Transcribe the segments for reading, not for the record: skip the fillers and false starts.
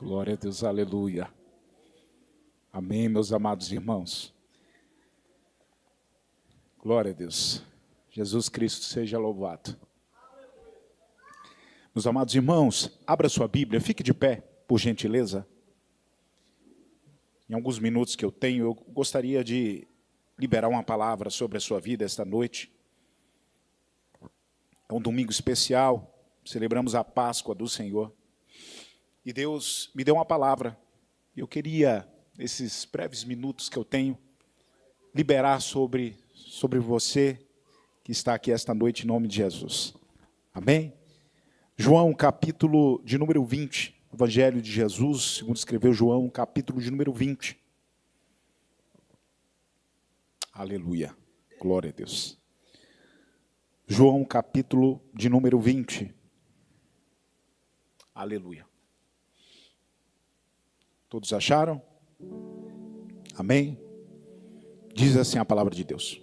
Glória a Deus, aleluia. Amém, meus amados irmãos. Glória a Deus. Jesus Cristo seja louvado. Meus amados irmãos, abra sua Bíblia, fique de pé, por gentileza. Em alguns minutos que eu tenho, eu gostaria de liberar uma palavra sobre a sua vida esta noite. É um domingo especial, celebramos a Páscoa do Senhor. E Deus me deu uma palavra. Eu queria, esses breves minutos que eu tenho, liberar sobre você que está aqui esta noite, em nome de Jesus. Amém? João, capítulo de número 20. Evangelho de Jesus, segundo escreveu João, capítulo de número 20. Aleluia. Glória a Deus. João, capítulo de número 20. Aleluia. Todos acharam? Amém? Diz assim a palavra de Deus.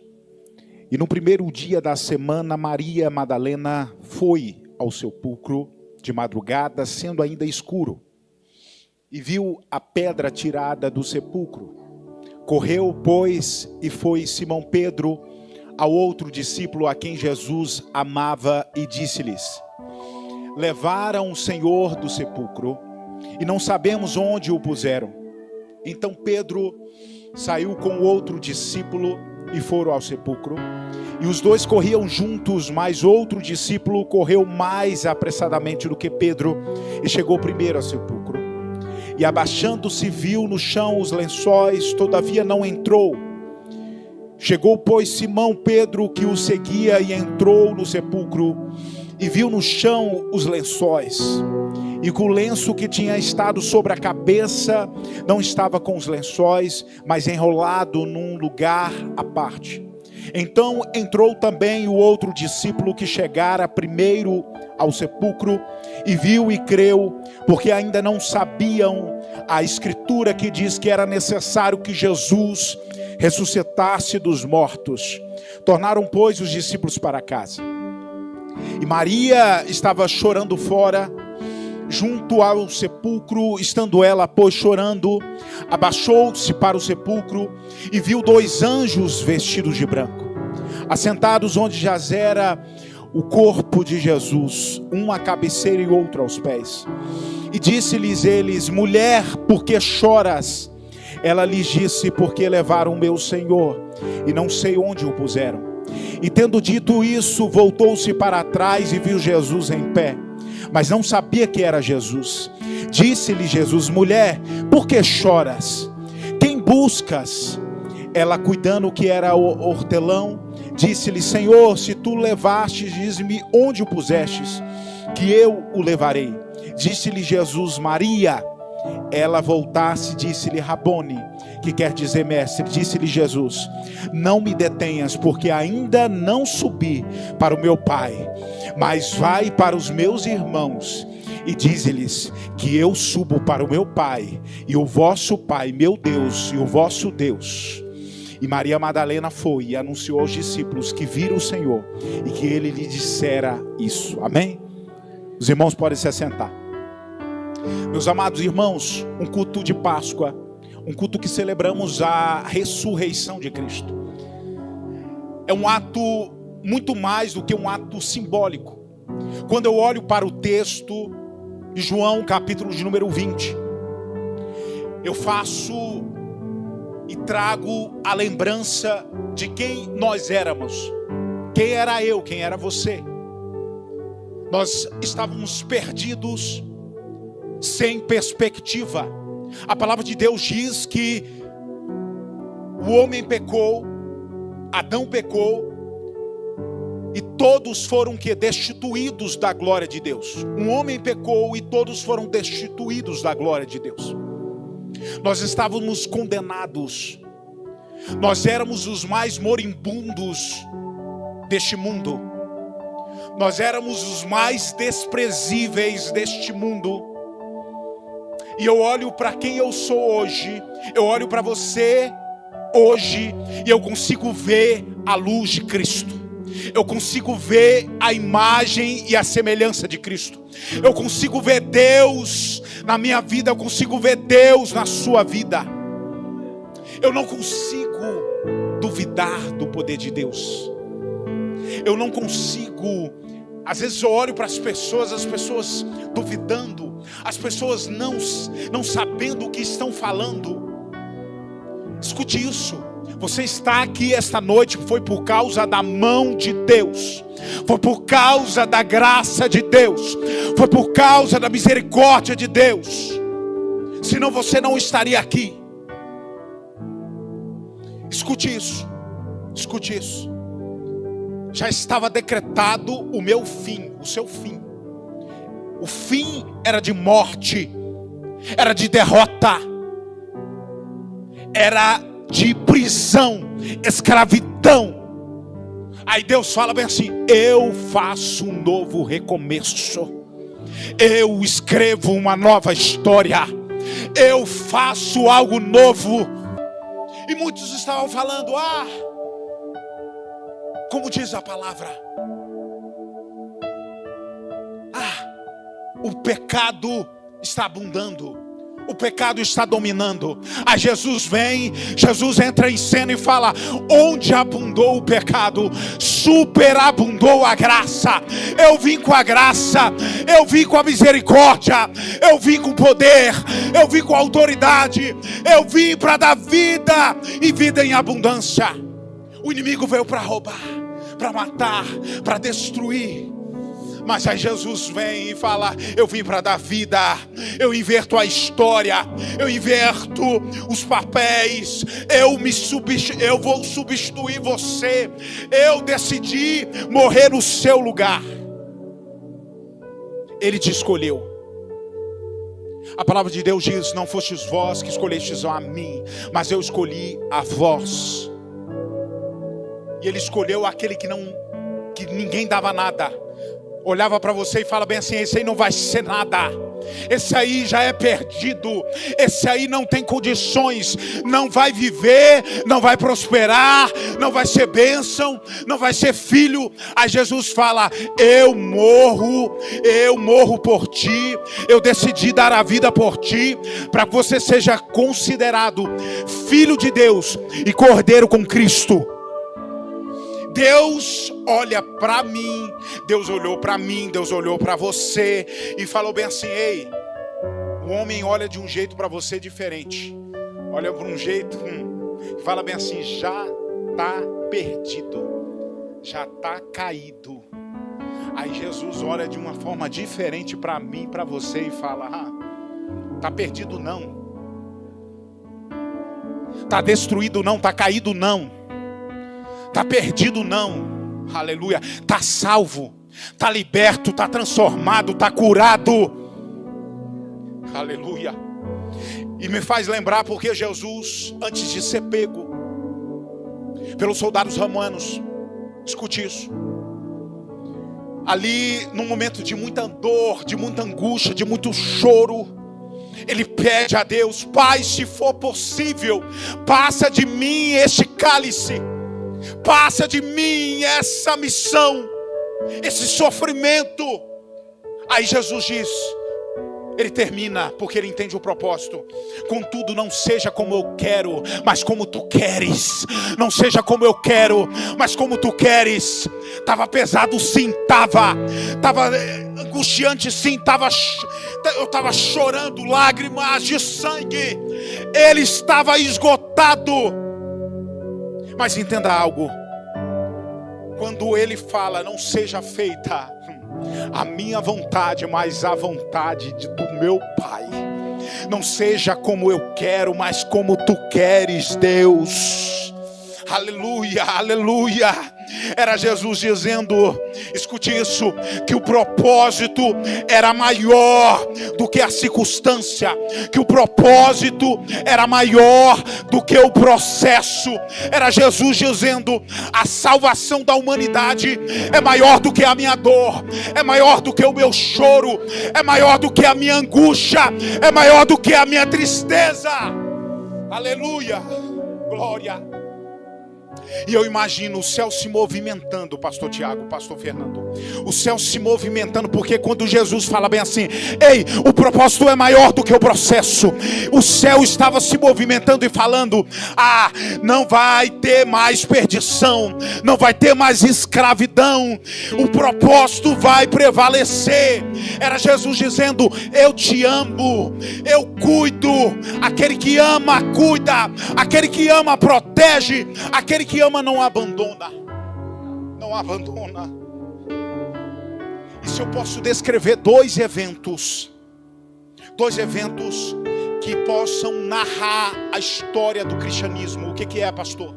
E no primeiro dia da semana, Maria Madalena foi ao sepulcro de madrugada, sendo ainda escuro, e viu a pedra tirada do sepulcro. Correu, pois, e foi Simão Pedro ao outro discípulo a quem Jesus amava e disse-lhes: levaram o Senhor do sepulcro e não sabemos onde o puseram. Então Pedro saiu com o outro discípulo e foram ao sepulcro. E os dois corriam juntos, mas outro discípulo correu mais apressadamente do que Pedro e chegou primeiro ao sepulcro. E abaixando-se viu no chão os lençóis, todavia não entrou. Chegou, pois, Simão Pedro, que o seguia, e entrou no sepulcro e viu no chão os lençóis. E com o lenço que tinha estado sobre a cabeça não estava com os lençóis, mas enrolado num lugar à parte. Então entrou também o outro discípulo que chegara primeiro ao sepulcro e viu e creu, porque ainda não sabiam a escritura que diz que era necessário que Jesus ressuscitasse dos mortos. Tornaram, pois, os discípulos para casa. E Maria estava chorando fora, junto ao sepulcro. Estando ela, pois, chorando, abaixou-se para o sepulcro e viu dois anjos vestidos de branco, assentados onde jazera o corpo de Jesus, um à cabeceira e outro aos pés. E disse-lhes eles: mulher, por que choras? Ela lhes disse: porque levaram o meu Senhor e não sei onde o puseram. E tendo dito isso, voltou-se para trás e viu Jesus em pé, mas não sabia que era Jesus. Disse-lhe Jesus: mulher, por que choras? Quem buscas? Ela, cuidando que era o hortelão, disse-lhe: Senhor, se tu levastes, dize-me onde o pusestes, que eu o levarei. Disse-lhe Jesus: Maria. Ela voltasse, disse-lhe: Rabone, que quer dizer mestre. Disse-lhe Jesus: não me detenhas, porque ainda não subi para o meu Pai, mas vai para os meus irmãos e dize-lhes que eu subo para o meu Pai e o vosso Pai, meu Deus, e o vosso Deus. E Maria Madalena foi e anunciou aos discípulos que viram o Senhor e que ele lhe dissera isso. Amém? Os irmãos podem se assentar. Meus amados irmãos, um culto de Páscoa, um culto que celebramos a ressurreição de Cristo, é um ato muito mais do que um ato simbólico. Quando eu olho para o texto de João, capítulo de número 20, eu faço e trago a lembrança de quem nós éramos. Quem era eu, quem era você. Nós estávamos perdidos, sem perspectiva. A palavra de Deus diz que o homem pecou, Adão pecou, e todos foram destituídos da glória de Deus. Um homem pecou e todos foram destituídos da glória de Deus. Nós estávamos condenados. Nós éramos os mais moribundos deste mundo. Nós éramos os mais desprezíveis deste mundo. E eu olho para quem eu sou hoje, eu olho para você hoje, e eu consigo ver a luz de Cristo. Eu consigo ver a imagem e a semelhança de Cristo. Eu consigo ver Deus na minha vida. Eu consigo ver Deus na sua vida. Eu não consigo duvidar do poder de Deus. Eu não consigo. Às vezes eu olho para as pessoas duvidando, as pessoas não sabendo o que estão falando. Escute isso. Você está aqui esta noite foi por causa da mão de Deus, foi por causa da graça de Deus, foi por causa da misericórdia de Deus. Senão você não estaria aqui. Escute isso, escute isso. Já estava decretado o meu fim, o seu fim. O fim era de morte, era de derrota, era de prisão, escravidão. Aí Deus fala bem assim: eu faço um novo recomeço, eu escrevo uma nova história, eu faço algo novo. E muitos estavam falando: como diz a palavra, o pecado está abundando, o pecado está dominando. Aí Jesus vem, Jesus entra em cena e fala: onde abundou o pecado, superabundou a graça. Eu vim com a graça, eu vim com a misericórdia, eu vim com poder, eu vim com autoridade, eu vim para dar vida e vida em abundância. O inimigo veio para roubar, para matar, para destruir. Mas aí Jesus vem e fala: eu vim para dar vida. Eu inverto a história, eu inverto os papéis, eu vou substituir você. Eu decidi morrer no seu lugar. Ele te escolheu. A palavra de Deus diz: não fostes vós que escolhestes a mim, mas eu escolhi a vós. E ele escolheu aquele que ninguém dava nada. Olhava para você e fala bem assim: esse aí não vai ser nada, esse aí já é perdido, esse aí não tem condições, não vai viver, não vai prosperar, não vai ser bênção, não vai ser filho. Aí Jesus fala: eu morro por ti, eu decidi dar a vida por ti, para que você seja considerado filho de Deus e cordeiro com Cristo. Deus olha para mim, Deus olhou para mim, Deus olhou para você e falou bem assim: ei, o homem olha de um jeito para você diferente, olha para um jeito e fala bem assim: já está perdido, já está caído. Aí Jesus olha de uma forma diferente para mim, para você e fala: está perdido não, está destruído não, está caído não, está perdido não, aleluia, está salvo, está liberto, está transformado, está curado, aleluia. E me faz lembrar porque Jesus, antes de ser pego pelos soldados romanos, escute isso, ali num momento de muita dor, de muita angústia, de muito choro, ele pede a Deus: Pai, se for possível, passa de mim este cálice, passa de mim essa missão, esse sofrimento. Aí Jesus diz, ele termina, porque ele entende o propósito: contudo não seja como eu quero, mas como tu queres. Não seja como eu quero, mas como tu queres. Estava pesado sim, estava angustiante sim, eu estava chorando lágrimas de sangue, ele estava esgotado. Mas entenda algo, quando ele fala: não seja feita a minha vontade, mas a vontade do meu Pai. Não seja como eu quero, mas como tu queres, Deus. Aleluia, aleluia. Era Jesus dizendo, escute isso, que o propósito era maior do que a circunstância, que o propósito era maior do que o processo. Era Jesus dizendo: a salvação da humanidade é maior do que a minha dor, é maior do que o meu choro, é maior do que a minha angústia, é maior do que a minha tristeza. Aleluia, glória. E eu imagino o céu se movimentando, pastor Tiago, pastor Fernando. O céu se movimentando, porque quando Jesus fala bem assim, ei, o propósito é maior do que o processo. O céu estava se movimentando e falando, não vai ter mais perdição, não vai ter mais escravidão, o propósito vai prevalecer. Era Jesus dizendo, eu te amo, eu cuido. Aquele que ama, cuida. Aquele que ama, protege. Aquele que ama, não abandona. Não abandona. E se eu posso descrever dois eventos que possam narrar a história do cristianismo, o que é, pastor?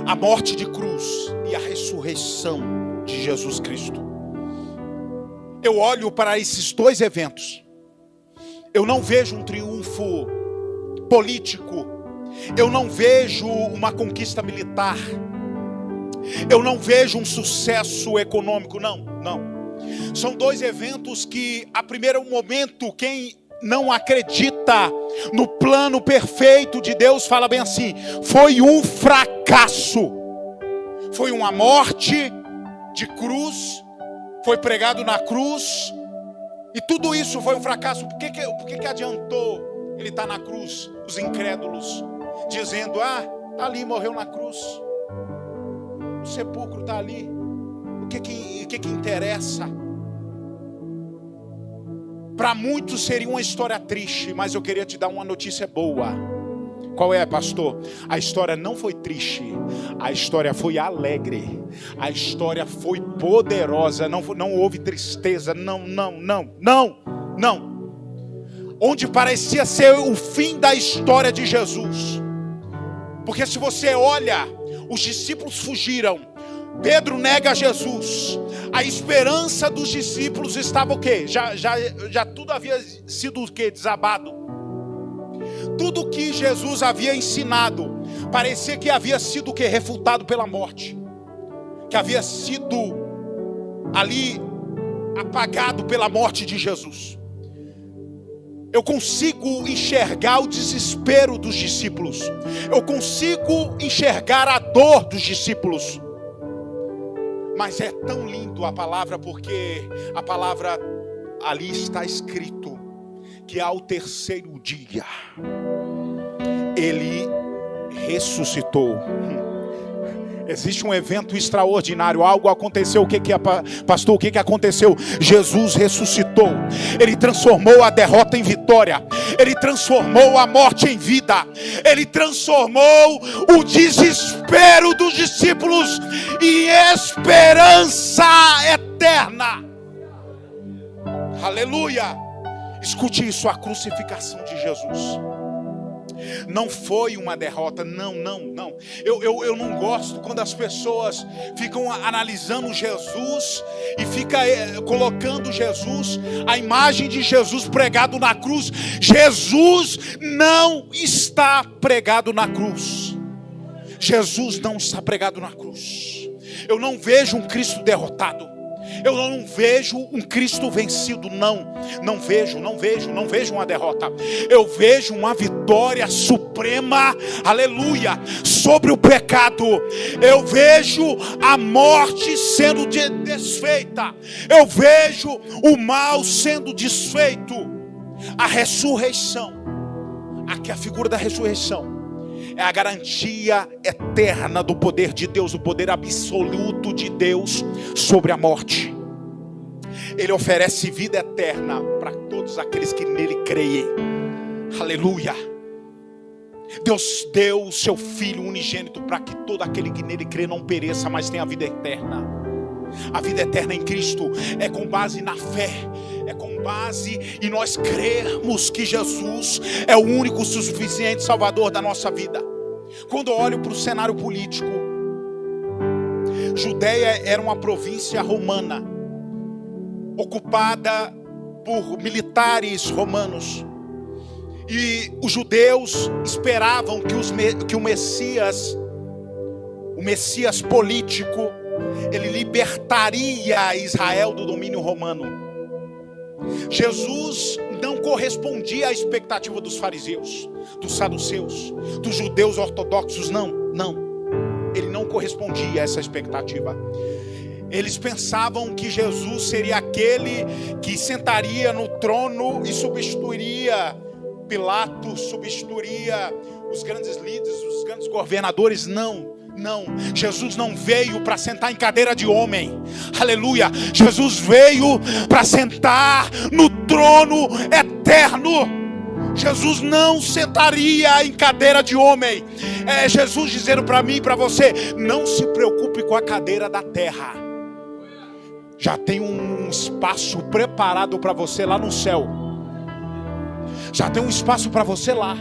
A morte de cruz e a ressurreição de Jesus Cristo. Eu olho para esses dois eventos, eu não vejo um triunfo político, eu não vejo uma conquista militar, eu não vejo um sucesso econômico, não. São dois eventos que, a primeiro momento, quem não acredita no plano perfeito de Deus, fala bem assim, foi um fracasso. Foi uma morte de cruz, foi pregado na cruz, e tudo isso foi um fracasso. Por que adiantou ele estar na cruz? Os incrédulos dizendo, tá ali, morreu na cruz, o sepulcro está ali, o que interessa? Para muitos seria uma história triste, mas eu queria te dar uma notícia boa. Qual é, pastor? A história não foi triste, a história foi alegre, a história foi poderosa, não houve tristeza, não. Onde parecia ser o fim da história de Jesus. Porque se você olha, os discípulos fugiram, Pedro nega Jesus, a esperança dos discípulos estava o quê? Já tudo havia sido o quê? Desabado. Tudo que Jesus havia ensinado parecia que havia sido o quê? Refutado pela morte, que havia sido ali apagado pela morte de Jesus. Eu consigo enxergar o desespero dos discípulos, eu consigo enxergar a dor dos discípulos. Mas é tão lindo a palavra, porque a palavra ali está escrito que ao terceiro dia ele ressuscitou. Existe um evento extraordinário, algo aconteceu. O que é, pastor? O que aconteceu? Jesus ressuscitou. Ele transformou a derrota em vitória. Ele transformou a morte em vida. Ele transformou o desespero dos discípulos em esperança eterna. Aleluia! Escute isso, a crucificação de Jesus não foi uma derrota, não. Eu não gosto quando as pessoas ficam analisando Jesus e fica colocando Jesus, a imagem de Jesus pregado na cruz. Jesus não está pregado na cruz. Jesus não está pregado na cruz. Eu não vejo um Cristo derrotado. Eu não vejo um Cristo vencido, não vejo uma derrota. Eu vejo uma vitória suprema, aleluia, sobre o pecado. Eu vejo a morte sendo desfeita. Eu vejo o mal sendo desfeito. A ressurreição, aqui a figura da ressurreição, é a garantia eterna do poder de Deus, o poder absoluto de Deus sobre a morte. Ele oferece vida eterna para todos aqueles que nele creem. Aleluia. Deus deu o seu Filho unigênito para que todo aquele que nele crê não pereça, mas tenha a vida eterna. A vida eterna em Cristo é com base na fé, é com base em nós crermos que Jesus é o único suficiente Salvador da nossa vida. Quando eu olho para o cenário político, Judeia era uma província romana, ocupada por militares romanos, e os judeus esperavam que o Messias político, ele libertaria Israel do domínio romano. Jesus não correspondia à expectativa dos fariseus, dos saduceus, dos judeus ortodoxos, não. Ele não correspondia a essa expectativa. Eles pensavam que Jesus seria aquele que sentaria no trono e substituiria Pilatos, substituiria os grandes líderes, os grandes governadores. Não. Jesus não veio para sentar em cadeira de homem. Aleluia. Jesus veio para sentar no trono eterno. Jesus não sentaria em cadeira de homem. É Jesus dizendo para mim e para você: não se preocupe com a cadeira da terra. Já tem um espaço preparado para você lá no céu. Já tem um espaço para você lá.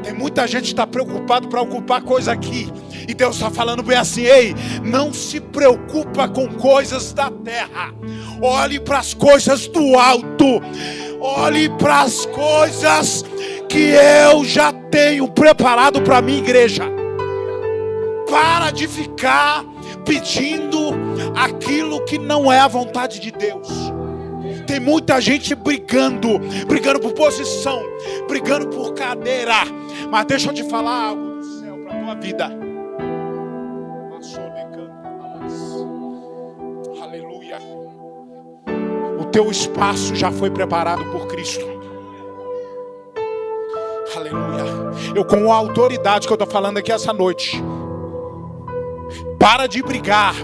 Tem muita gente que está preocupado para ocupar coisa aqui. E Deus está falando bem assim: ei, não se preocupa com coisas da terra. Olhe para as coisas do alto. Olhe para as coisas que eu já tenho preparado para a minha igreja. Para de ficar pedindo aquilo que não é a vontade de Deus. Tem muita gente brigando por posição, brigando por cadeira. Mas deixa eu te falar algo do céu para a tua vida. Aleluia. O teu espaço já foi preparado por Cristo. Aleluia. Eu, com a autoridade que eu estou falando aqui essa noite, para de brigar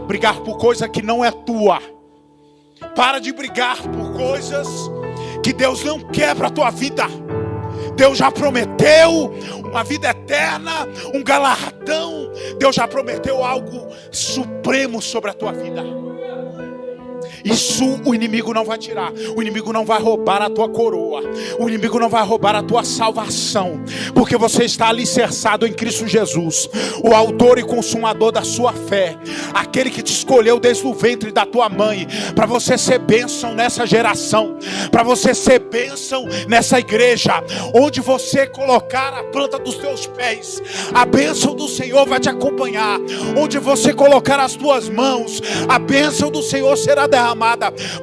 por coisa que não é tua. Para de brigar por coisas que Deus não quer para a tua vida. Deus já prometeu uma vida eterna, um galardão. Deus já prometeu algo supremo sobre a tua vida. Isso o inimigo não vai tirar. O inimigo não vai roubar a tua coroa. O inimigo não vai roubar a tua salvação, porque você está alicerçado em Cristo Jesus, o autor e consumador da sua fé, aquele que te escolheu desde o ventre da tua mãe, para você ser bênção nessa geração, para você ser bênção nessa igreja. Onde você colocar a planta dos teus pés, a bênção do Senhor vai te acompanhar. Onde você colocar as tuas mãos, a bênção do Senhor será derramada.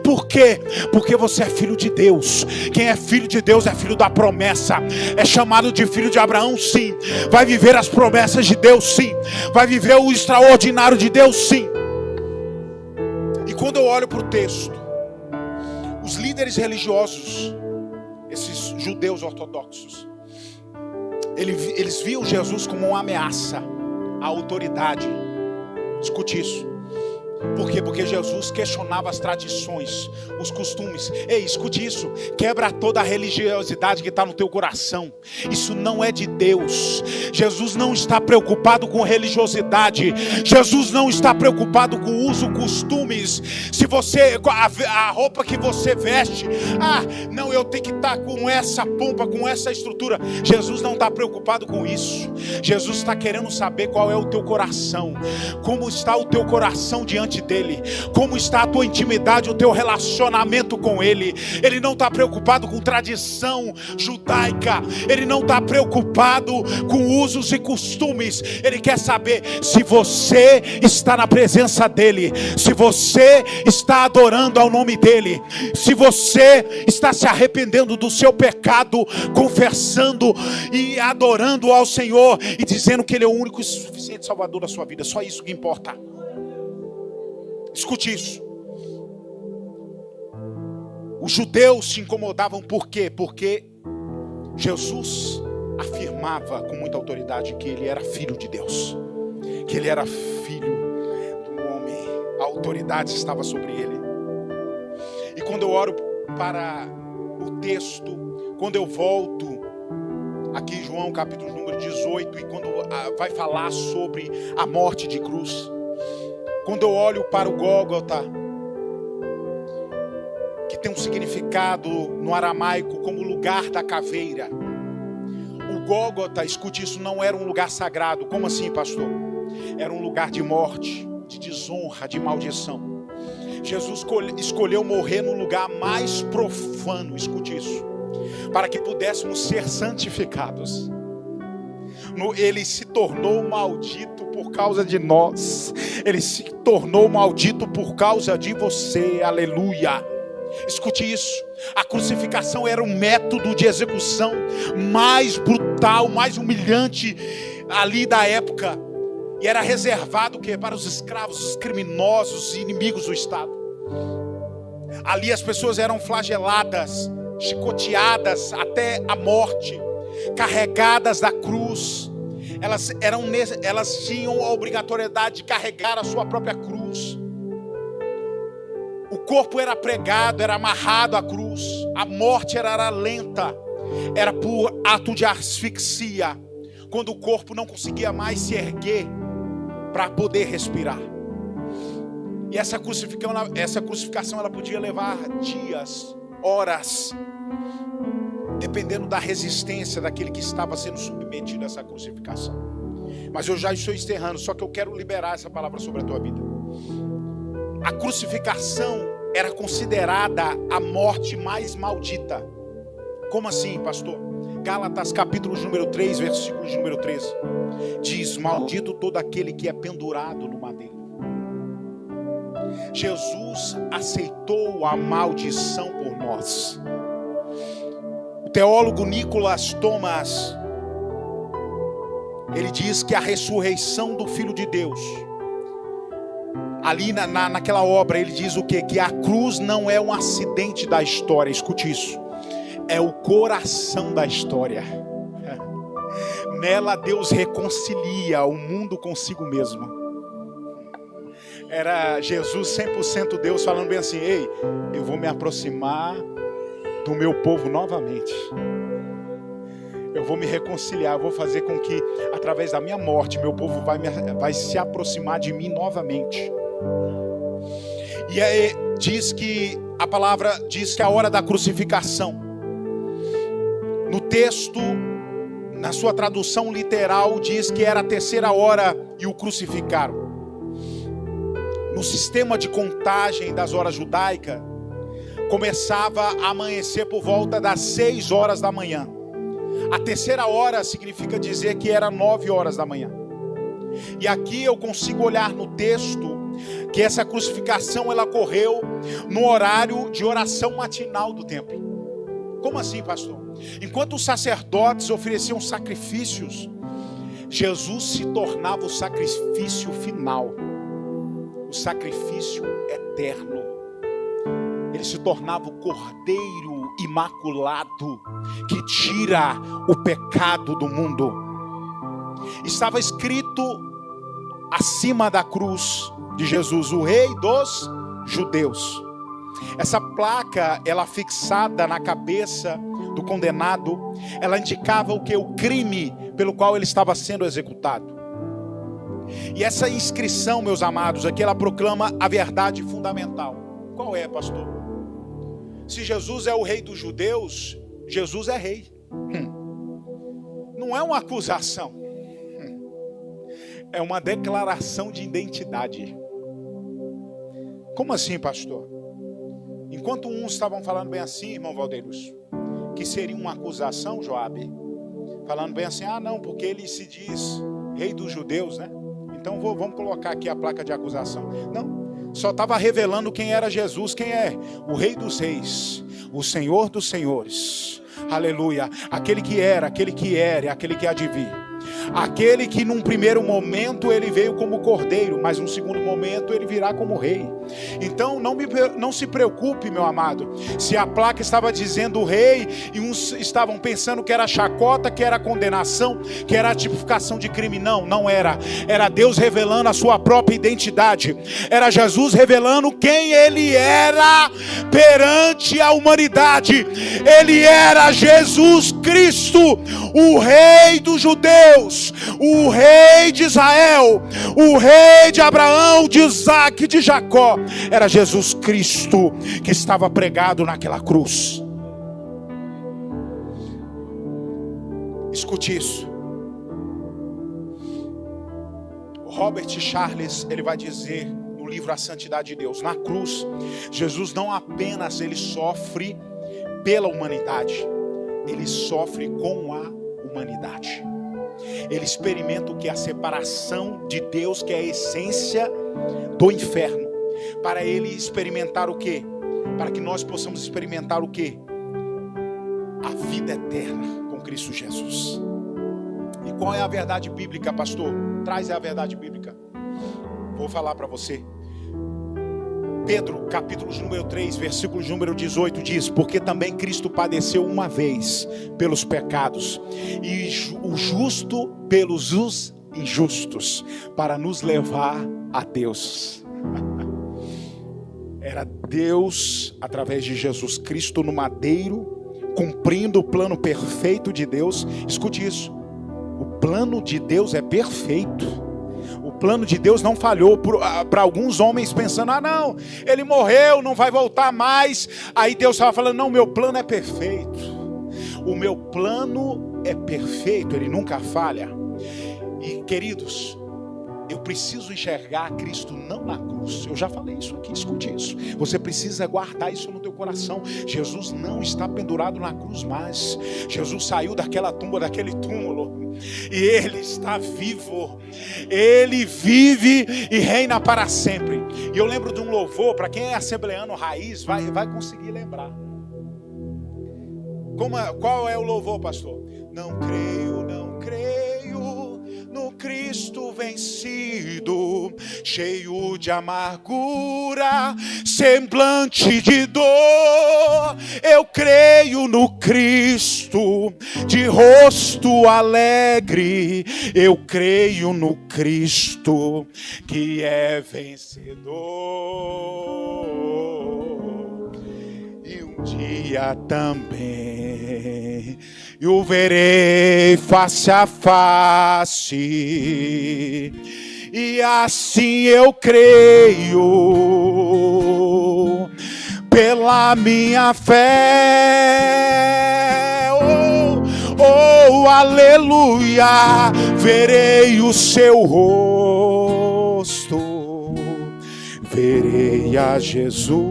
Por quê? Porque você é filho de Deus. Quem é filho de Deus é filho da promessa. É chamado de filho de Abraão, sim. Vai viver as promessas de Deus, sim. Vai viver o extraordinário de Deus, sim. E quando eu olho para o texto, os líderes religiosos, esses judeus ortodoxos, eles viam Jesus como uma ameaça à autoridade. Escute isso. Por quê? Porque Jesus questionava as tradições, os costumes. Ei, escute isso. Quebra toda a religiosidade que está no teu coração. Isso não é de Deus. Jesus não está preocupado com religiosidade. Jesus não está preocupado com uso, costumes. Se você, a roupa que você veste, não, eu tenho que estar com essa pompa, com essa estrutura. Jesus não está preocupado com isso. Jesus está querendo saber qual é o teu coração. Como está o teu coração diante dele, como está a tua intimidade, o teu relacionamento com ele. Ele não está preocupado com tradição judaica, ele não está preocupado com usos e costumes. Ele quer saber se você está na presença dele, se você está adorando ao nome dele, se você está se arrependendo do seu pecado, confessando e adorando ao Senhor e dizendo que ele é o único e suficiente salvador da sua vida. Só isso que importa. Escute isso. Os judeus se incomodavam por quê? Porque Jesus afirmava com muita autoridade que ele era filho de Deus, que ele era filho do homem. A autoridade estava sobre ele. E quando eu olho para o texto, quando eu volto aqui em João capítulo número 18, e quando vai falar sobre a morte de cruz, quando eu olho para o Gólgota, que tem um significado no aramaico como lugar da caveira. O Gólgota, escute isso, não era um lugar sagrado. Como assim, pastor? Era um lugar de morte, de desonra, de maldição. Jesus escolheu morrer no lugar mais profano, escute isso, para que pudéssemos ser santificados. Ele se tornou maldito por causa de nós. Ele se tornou maldito por causa de você. Aleluia. Escute isso. A crucificação era um método de execução mais brutal, mais humilhante ali da época. E era reservado o quê? Para os escravos, os criminosos e inimigos do Estado. Ali as pessoas eram flageladas, chicoteadas até a morte, carregadas da cruz. Elas tinham a obrigatoriedade de carregar a sua própria cruz. O corpo era pregado, era amarrado à cruz. A morte era lenta, era por ato de asfixia, quando o corpo não conseguia mais se erguer para poder respirar. E essa crucificação ela podia levar dias, horas, dependendo da resistência daquele que estava sendo submetido a essa crucificação. Mas eu já estou encerrando, só que eu quero liberar essa palavra sobre a tua vida. A crucificação era considerada a morte mais maldita. Como assim, pastor? Gálatas capítulo número 3, versículo número 13. Diz: maldito todo aquele que é pendurado no madeiro. Jesus aceitou a maldição por nós. O teólogo Nicolas Thomas, ele diz que a ressurreição do Filho de Deus, ali naquela obra, ele diz o quê? Que a cruz não é um acidente da história. Escute isso. É o coração da história. Nela Deus reconcilia o mundo consigo mesmo. Era Jesus 100% Deus falando bem assim: ei, eu vou me aproximar do meu povo novamente. Eu vou me reconciliar, eu vou fazer com que através da minha morte meu povo vai se aproximar de mim novamente. E aí a palavra diz que a hora da crucificação, no texto, na sua tradução literal, diz que era a terceira hora e o crucificaram. No sistema de contagem das horas judaicas, começava a amanhecer por volta das 6 horas da manhã. A terceira hora significa dizer que era 9 horas da manhã. E aqui eu consigo olhar no texto que essa crucificação ela ocorreu no horário de oração matinal do templo. Como assim, pastor? Enquanto os sacerdotes ofereciam sacrifícios, Jesus se tornava o sacrifício final, o sacrifício eterno. Ele se tornava o cordeiro imaculado que tira o pecado do mundo. Estava escrito acima da cruz de Jesus: o Rei dos Judeus. Essa placa, ela fixada na cabeça do condenado, ela indicava o que? O crime pelo qual ele estava sendo executado. E essa inscrição, meus amados, aqui ela proclama a verdade fundamental. Qual é, pastor? Se Jesus é o Rei dos Judeus, Jesus é rei. Não é uma acusação. É uma declaração de identidade. Como assim, pastor? Enquanto uns estavam falando bem assim, irmão Valdeiros, que seria uma acusação, Joabe, falando bem assim: ah não, porque ele se diz Rei dos Judeus, né? Então vamos colocar aqui a placa de acusação. Não, só estava revelando quem era Jesus, quem é o Rei dos Reis, o Senhor dos Senhores, aleluia, aquele que era, aquele que era e aquele que há de vir. Aquele que num primeiro momento ele veio como cordeiro, mas num segundo momento ele virá como rei. Então não se preocupe, meu amado, se a placa estava dizendo rei e uns estavam pensando que era chacota, que era condenação, que era a tipificação de crime. Não era. Era Deus revelando a sua própria identidade. Era Jesus revelando quem ele era perante a humanidade. Ele era Jesus Cristo, o Rei dos Judeus, o Rei de Israel, o Rei de Abraão, de Isaac, de Jacó. Era Jesus Cristo que estava pregado naquela cruz. Escute isso. Robert Charles, ele vai dizer no livro A Santidade de Deus: na cruz, Jesus não apenas ele sofre pela humanidade, ele sofre com a humanidade. Ele experimenta o que? A separação de Deus, que é a essência do inferno, para ele experimentar o que? para que nós possamos experimentar o quê? A vida eterna com Cristo Jesus. E qual é a verdade bíblica, pastor? Traz a verdade bíblica. Vou falar para você. Pedro, capítulo número 3, versículo número 18 diz: porque também Cristo padeceu uma vez pelos pecados, e o justo pelos os injustos, para nos levar a Deus. Era Deus, através de Jesus Cristo no madeiro, cumprindo o plano perfeito de Deus. Escute isso: o plano de Deus é perfeito. O plano de Deus não falhou. Para alguns homens pensando: ah não, ele morreu, não vai voltar mais. Aí Deus estava falando: não, meu plano é perfeito. O meu plano é perfeito, ele nunca falha. E queridos, eu preciso enxergar Cristo não na cruz. Eu já falei isso aqui, escute isso. Você precisa guardar isso no teu coração. Jesus não está pendurado na cruz mais. Jesus saiu daquela tumba, daquele túmulo, e Ele está vivo. Ele vive e reina para sempre. E eu lembro de um louvor, para quem é assembleano raiz, vai conseguir lembrar. Qual é o louvor, pastor? Não creio no Cristo vencido, cheio de amargura, semblante de dor. Eu creio no Cristo de rosto alegre. Eu creio no Cristo que é vencedor. E um dia também eu verei face a face, e assim eu creio, pela minha fé. Oh, aleluia, verei o seu rosto, verei a Jesus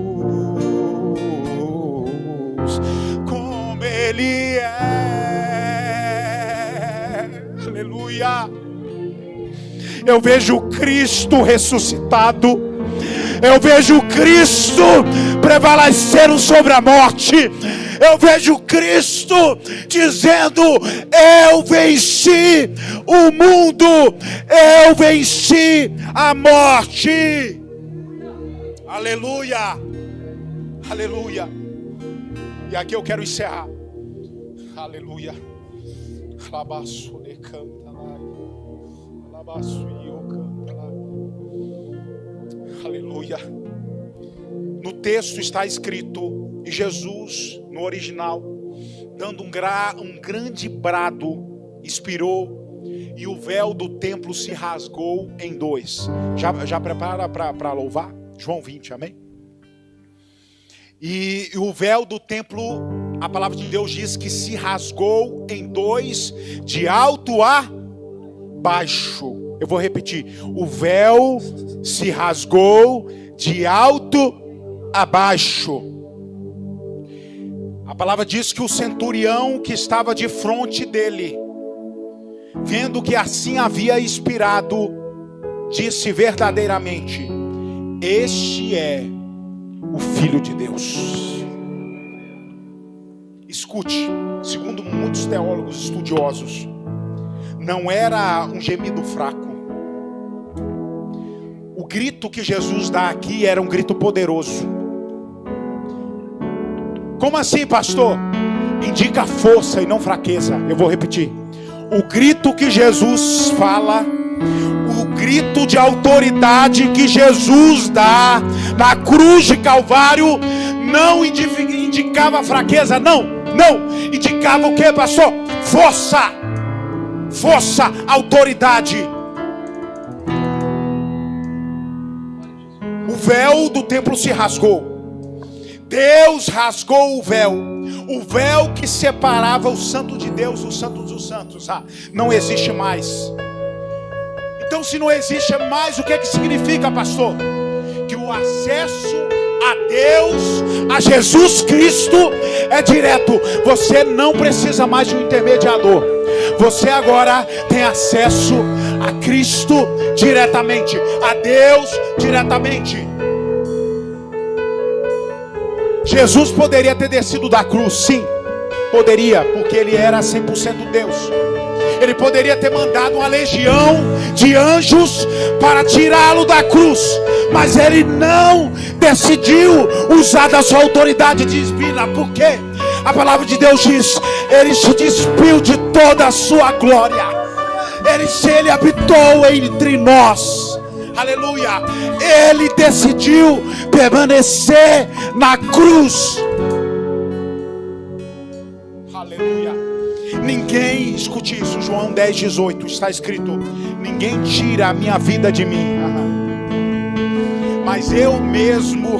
como Ele é. Aleluia. Eu vejo Cristo ressuscitado. Eu vejo Cristo prevalecendo sobre a morte. Eu vejo Cristo dizendo: eu venci o mundo, eu venci a morte. Aleluia. Aleluia. E aqui eu quero encerrar. Aleluia. Alabaço de canta lá. Alabaço e eu canta lá. Aleluia. No texto está escrito, e Jesus, no original, dando um grande brado, expirou, e o véu do templo se rasgou em dois. Já prepara para louvar? João 20, amém? E o véu do templo, a palavra de Deus diz que se rasgou em dois, de alto a baixo. Eu vou repetir: o véu se rasgou de alto a baixo. A palavra diz que o centurião que estava de frente dele, vendo que assim havia expirado, disse verdadeiramente: este é o Filho de Deus. Escute, segundo muitos teólogos estudiosos, não era um gemido fraco. O grito que Jesus dá aqui era um grito poderoso. Como assim, pastor? Indica força e não fraqueza. Eu vou repetir. O grito que Jesus fala, o grito de autoridade que Jesus dá na cruz de Calvário, não indicava fraqueza, não. Indicava o que, pastor? Força, autoridade. O véu do templo se rasgou. Deus rasgou o véu que separava o santo de Deus, o santo dos santos. Não existe mais. Então, se não existe mais, o que significa, pastor? Que o acesso a Deus, a Jesus Cristo, é direto. Você não precisa mais de um intermediador. Você agora tem acesso a Cristo diretamente, a Deus diretamente. Jesus poderia ter descido da cruz, sim, poderia, porque ele era 100% Deus. Ele poderia ter mandado uma legião de anjos para tirá-lo da cruz, mas ele não decidiu usar da sua autoridade divina. Por quê? A palavra de Deus diz: ele se despiu de toda a sua glória. Ele habitou entre nós. Aleluia. Ele decidiu permanecer na cruz. Aleluia. Ninguém, escute isso, João 10:18, está escrito: ninguém tira a minha vida de mim, mas eu mesmo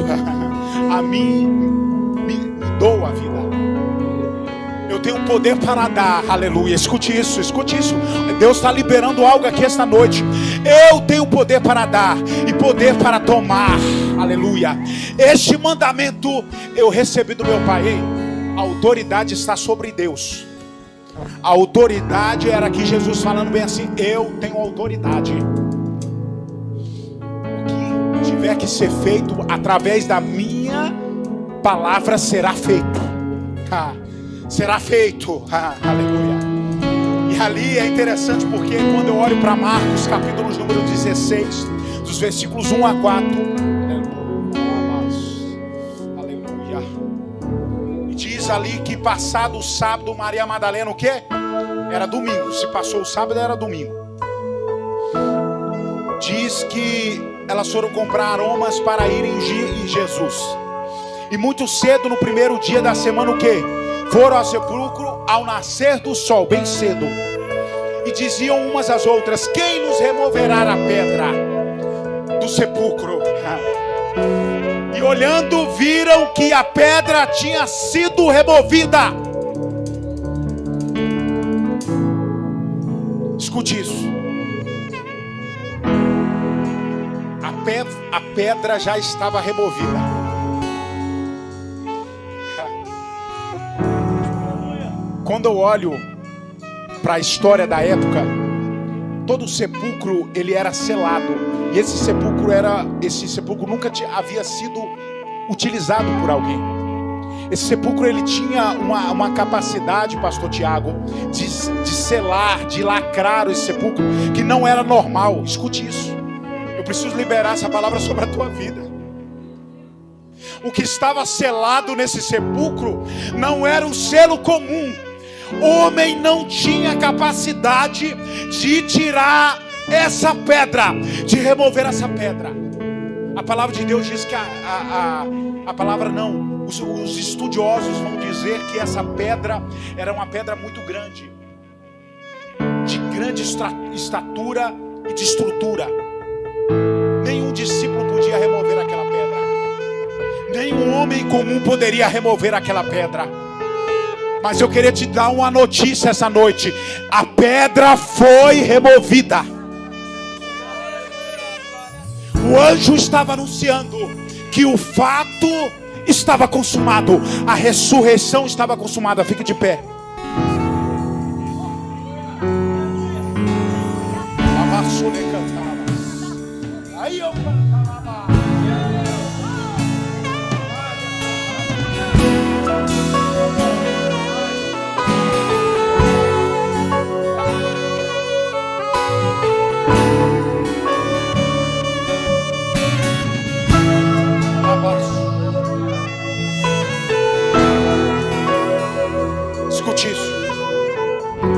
a mim me dou a vida. Eu tenho poder para dar, aleluia. Escute isso, escute isso. Deus está liberando algo aqui esta noite. Eu tenho poder para dar e poder para tomar, aleluia. Este mandamento eu recebi do meu Pai. Ei, a autoridade está sobre Deus. A autoridade era aqui Jesus falando bem assim: eu tenho autoridade. O que tiver que ser feito através da minha palavra será feito. Será feito. Aleluia. E ali é interessante porque quando eu olho para Marcos capítulo número 16, dos versículos 1 a 4, aleluia, e diz ali que passado o sábado, Maria Madalena, o que? Era domingo. Se passou o sábado, era domingo. Diz que elas foram comprar aromas para irem ungir em Jesus. E muito cedo, no primeiro dia da semana, o que? Foram ao sepulcro ao nascer do sol, bem cedo. E diziam umas às outras: quem nos removerá a pedra do sepulcro? E olhando, viram que a pedra tinha sido removida. Escute isso. A pedra já estava removida. Quando eu olho para a história da época, todo sepulcro ele era selado, e esse sepulcro nunca havia sido utilizado por alguém. Esse sepulcro ele tinha uma capacidade, pastor Tiago, de selar, de lacrar esse sepulcro, que não era normal. Escute isso. Eu preciso liberar essa palavra sobre a tua vida. O que estava selado nesse sepulcro não era um selo comum. Homem não tinha capacidade de tirar essa pedra, de remover essa pedra. A palavra de Deus diz que a palavra não, os estudiosos vão dizer que essa pedra era uma pedra muito grande, de grande estatura e de estrutura. Nenhum discípulo podia remover aquela pedra. Nenhum homem comum poderia remover aquela pedra. Mas eu queria te dar uma notícia essa noite: a pedra foi removida. O anjo estava anunciando que o fato estava consumado, a ressurreição estava consumada. Fique de pé. Aí eu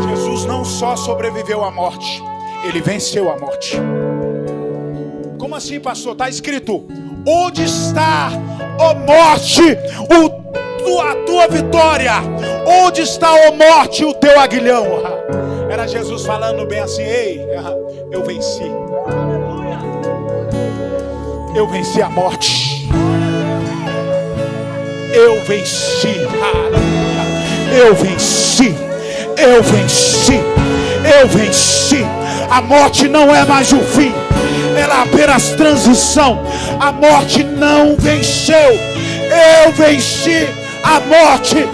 Jesus não só sobreviveu à morte, ele venceu a morte. Como assim, pastor? Está escrito: onde está, ó morte, a tua vitória? Onde está, ó morte, o teu aguilhão? Era Jesus falando bem assim: ei, eu venci. Eu venci a morte. Eu venci. Eu venci. Eu venci. Eu venci. A morte não é mais o fim, ela é apenas transição. A morte não venceu. Eu venci a morte.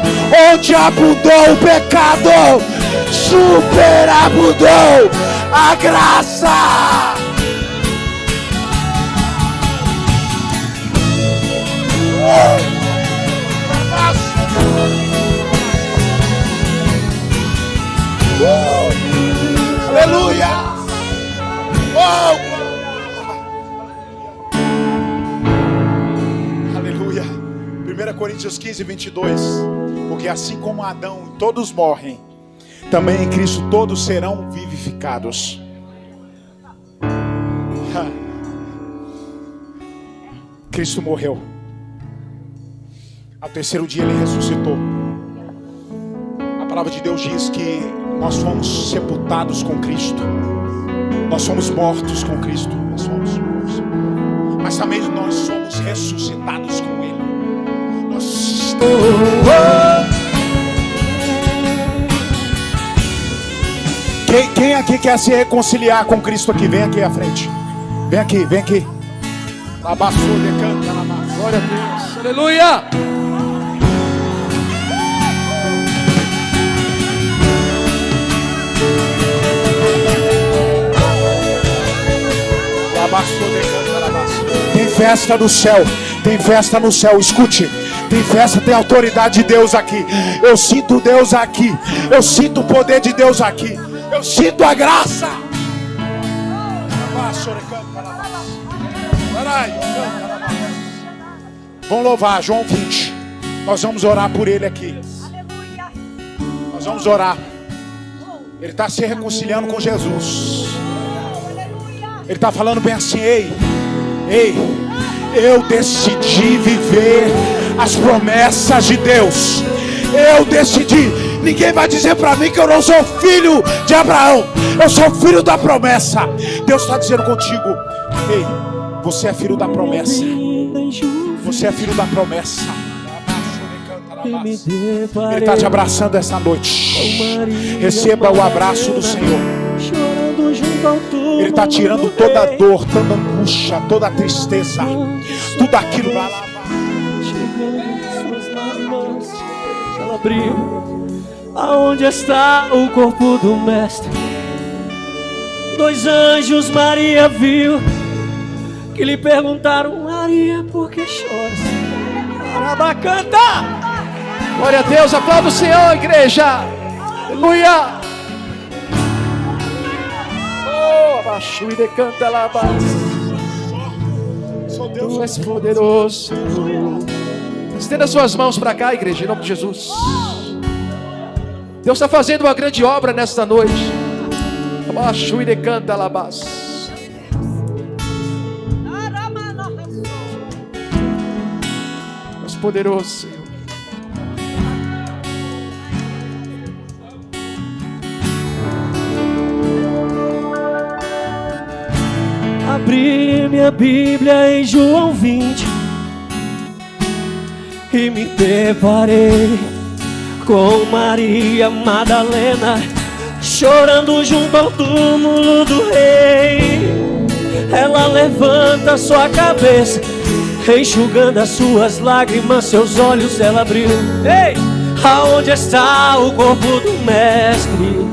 Onde abundou o pecado, superabundou a graça. Coríntios 15, 22. Porque assim como Adão todos morrem, também em Cristo todos serão vivificados. Cristo morreu. Ao terceiro dia ele ressuscitou. A palavra de Deus diz que nós fomos sepultados com Cristo. Nós somos mortos com Cristo. Nós somos mortos. Mas também nós somos ressuscitados com Ele. Quem aqui quer se reconciliar com Cristo aqui? Vem aqui à frente. Vem aqui, vem aqui. Glória a Deus. Aleluia. Tem festa no céu. Tem festa no céu. Escute. Tem festa, tem autoridade de Deus aqui. Eu sinto Deus aqui. Eu sinto o poder de Deus aqui. Eu sinto a graça. Vamos louvar, João 20. Nós vamos orar por ele aqui. Nós vamos orar. Ele está se reconciliando com Jesus. Ele está falando bem assim: ei, eu decidi viver as promessas de Deus. Eu decidi. Ninguém vai dizer para mim que eu não sou filho de Abraão. Eu sou filho da promessa. Deus está dizendo contigo: ei, você é filho da promessa. Você é filho da promessa. Ele está te abraçando esta noite. Receba o abraço do Senhor. Ele está tirando toda a dor, toda a angústia, toda a tristeza, tudo aquilo. Vai lá. Ela abriu. Aonde está o corpo do mestre? 2 anjos Maria viu, que lhe perguntaram: Maria, por que choras? Canta! Glória a Deus, aplauda o Senhor, igreja. Aleluia. Oh, abaixo e decanta lá abaixo. Tu és poderoso. Estenda suas mãos para cá, igreja, em nome de Jesus. Deus está fazendo uma grande obra nesta noite. Abaixo e decanta lá abaixo. Tu és poderoso, Senhor. Abri minha Bíblia em João 20 e me deparei com Maria Madalena chorando junto ao túmulo do rei. Ela levanta sua cabeça, enxugando as suas lágrimas, seus olhos ela abriu. Ei! Aonde está o corpo do mestre?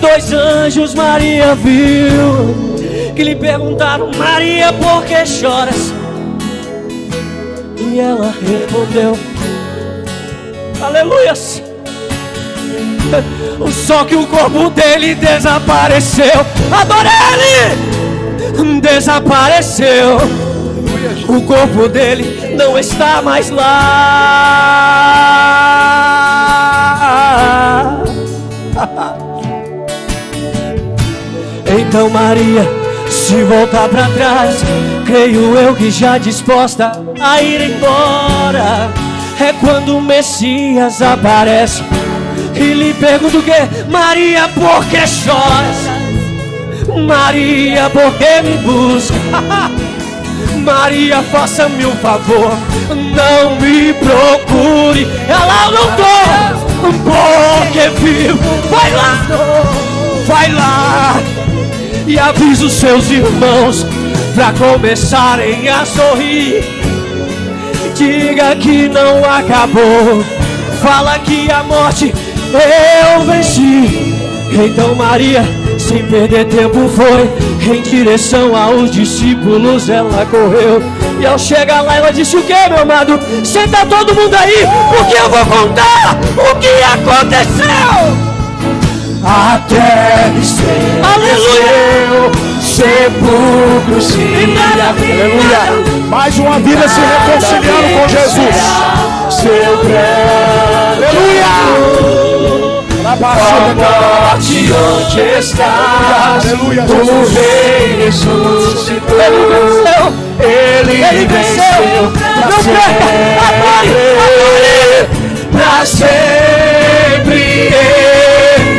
2 anjos Maria viu, que lhe perguntaram: Maria, por que choras? E ela respondeu: aleluias. Só que o corpo dele desapareceu. Adore ele! Desapareceu. O corpo dele não está mais lá. Então Maria se voltar para trás, creio eu que já disposta a ir embora. É quando o Messias aparece e lhe pergunta o quê? Maria, por que choras? Maria, por que me busca? Maria, faça-me um favor, não me procure. Ela eu não tô, porque vivo. Vai lá e avisa os seus irmãos pra começarem a sorrir. Diga que não acabou, fala que a morte eu venci. Então Maria, sem perder tempo, foi em direção aos discípulos. Ela correu e ao chegar lá ela disse: o que, meu amado? Senta todo mundo aí, porque eu vou contar o que aconteceu. A terra estremeceu, sepulcros se Aleluia. Mais uma vida se reconciliando com Jesus. Seu grande Aleluia. a morte onde estás, Aleluia, o Rei ressuscitou. Ele venceu. Não perca, pra sempre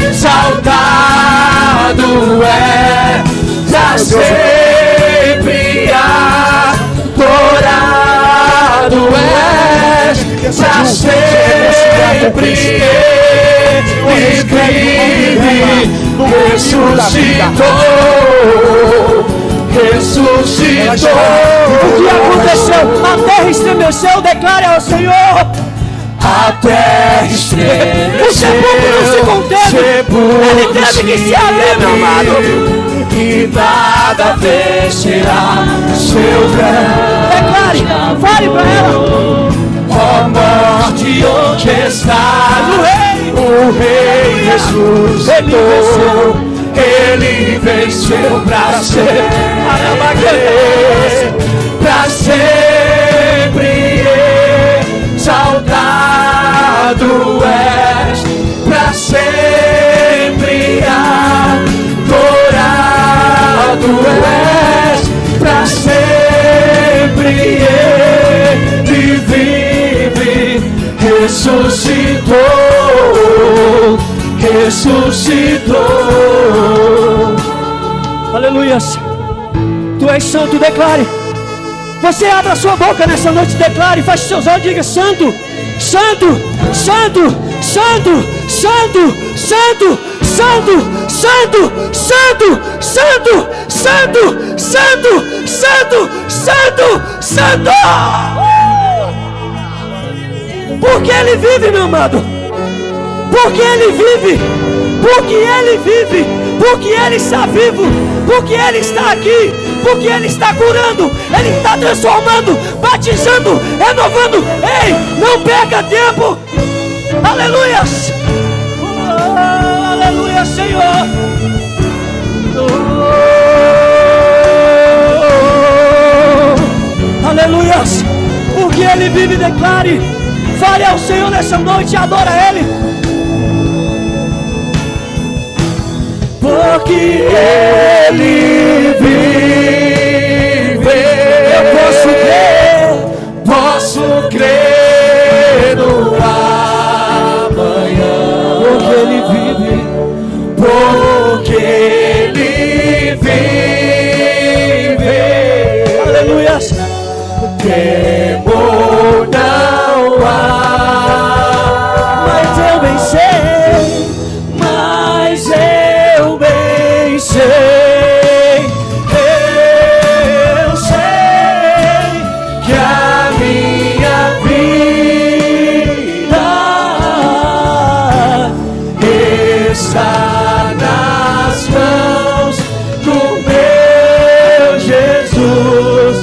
exaltado é, pra sempre adorado é, pra sempre ele vive, ressuscitou. O que aconteceu? A terra estremeceu, declare ao Senhor. A terra estremeceu, o sepulcro não se conteve, ele teve que se abrir, meu amado. E nada vencerá seu grande. Declare, fale pra ela. Ó morte, onde estás? O Rei ressuscitou. Ele venceu pra sempre, pra sempre exaltado és, pra sempre adorado és, pra sempre ele vive, ressuscitou. Aleluias. Tu és santo, declare. Você abra a sua boca nessa noite, declare, feche seus olhos e diga: Santo, Santo, Santo, Santo, Santo, Santo, Santo, Santo, Santo, Santo, Santo, Santo, Santo, Santo, Santo. Porque Ele vive, meu amado. Porque Ele vive, porque Ele vive, porque Ele está vivo, porque Ele está aqui, porque Ele está curando, Ele está transformando, batizando, renovando. Ei, não perca tempo. Aleluias. Oh, aleluia, Senhor. Oh, aleluias. Porque Ele vive, declare. Fale ao Senhor nessa noite e adora Ele. Porque Ele vive, eu posso crer no amanhã. Porque Ele vive, porque Ele vive. Aleluia. Temor não há, mas eu vencei, mas eu sei que a minha vida está nas mãos do meu Jesus,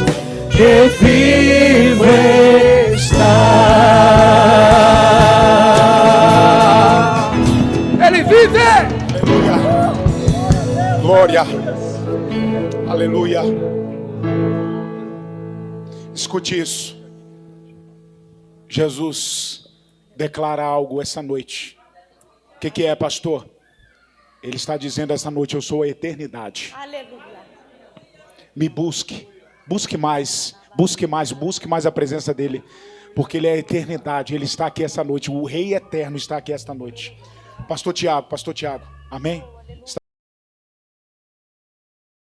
que vivo está. Ele vive! Glória. Aleluia. Escute isso. Jesus declara algo essa noite. O que é, pastor? Ele está dizendo essa noite: eu sou a eternidade. Aleluia. Me busque. Busque mais. Busque mais. Busque mais a presença dele. Porque ele é a eternidade. Ele está aqui essa noite. O Rei eterno está aqui esta noite. Pastor Tiago. Amém? Está